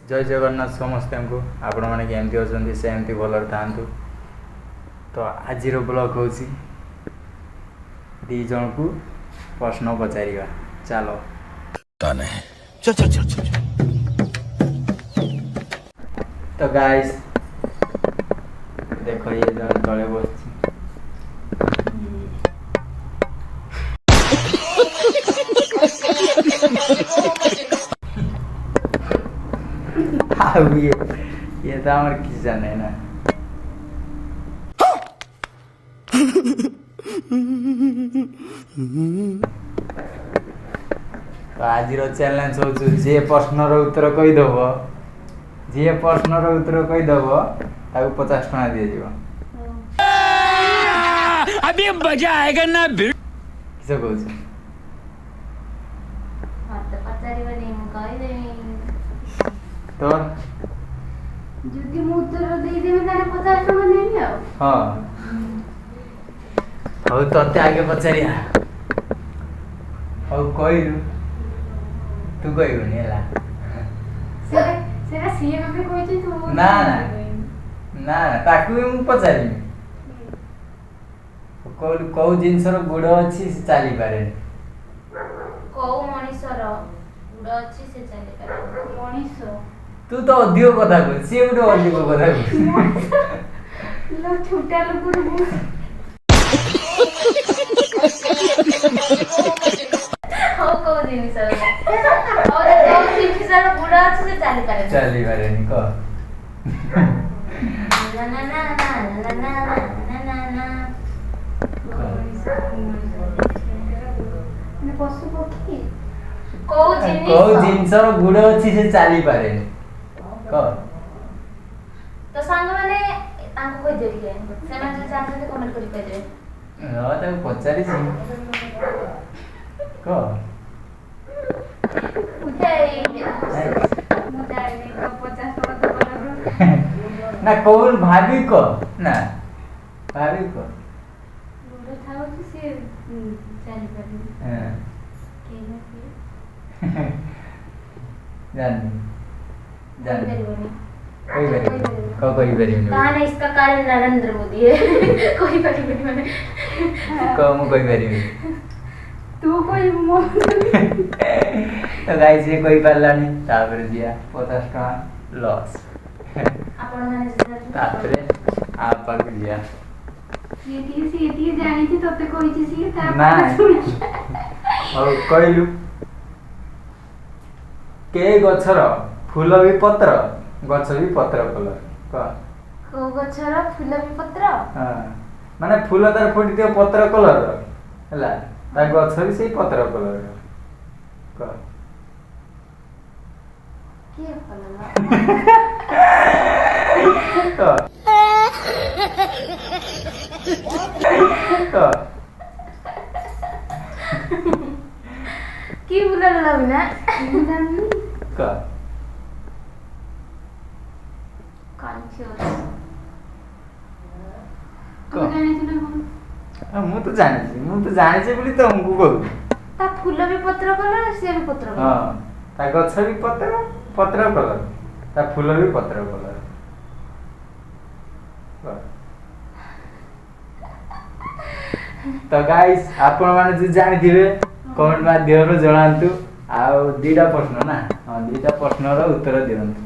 जय जगन्नाथ समस्त को आपण मैंने केमती अच्छा सेमती भलर था। तो आज ब्लॉग हूँ दी जन को प्रश्न पचार चलो चल चल चल चल। तो गाइस देखो ये जन तले बस ये तो हमारे किचन है ना। तो आज चैलेंज हूँ जी प्रश्न उत्तर कहीदेव जी प्रश्न उत्तर कहीदेव ताको 50 टका दि जाव। अभी मजा आएगा ना किस कहूँ तो যদি ମୁଁ ଉତ୍ତର ଦେଇଦେବି ତାହେଲେ 50 ଟଙ୍କା ନେବି ଆଉ। हाँ हौ ते आगे पचारिया हौ कहलु तू कहबुनि ହେଲା ସେଟା ସିଏ ମତେ କହିଛି ତୁ ନା ନା ନା ତାକୁ ବି ମୁଁ ପଚାରିବି କହିଲୁ କୋଉ ଜିନିଷର ଗୋଡ଼ ଅଛି ସେ ଚାଲି ପାରେନି। କୋଉ ମଣିଷର ଗୁଡ଼ ଅଛି ସେ ଚାଲି ପାରେ ମଣିଷ तू तो अधिक कथा कह सी गोटे अधिक कथा कह लो छोटा लोक हो को जिनिस हो को जिनिसर गुड़ अछि से चाली पारे क ना ना ना ना ना ना ना ना ने पशु पक्षी को जिनिसर गुड़ अछि से चाली पारे क तो सांग माने तांको कोइ देबी के से माने चाहते कमेंट करि कहि देबे ताको पचारि छि क उठाई मुदाई को 50 टका तो बोलबो ना कौन भाभी को ना भाभी को गुड़ थाओ कि से चाली पारे हां के ना जान जान कोई कोई बेरियन कहां इसका कारण नरेंद्र मोदी है कोई बेरियन माने कम कोई बेरियन तू कोई मो तो गाइस ये कोई पारलानी तापर दिया 50 टका लॉस आपण माने तापर आप पाक दिया ये जानी थी तते कहि छी ता ना और कहलु के गछर फूल भी पत्र गछ भी पत्र कलर क को गछर फूल भी पत्र हां माने फूल तार फुटी दियो पत्र कलर हला ता गछ भी सेही पत्र कलर क के कलर क क की बुला लबिना क मु तो जाने छी बोली तो हमको कहू ता फूल भी पत्र कलर से भी पत्र कलर हां ता गछ भी पत्र पत्र कलर ता फूल भी पत्र कलर तो गाइस आपण माने जे जानि दिबे कमेंट माध्यम रे जणांतु आ दुईटा प्रश्न ना हां दुईटा प्रश्न रो उत्तर दियंतु।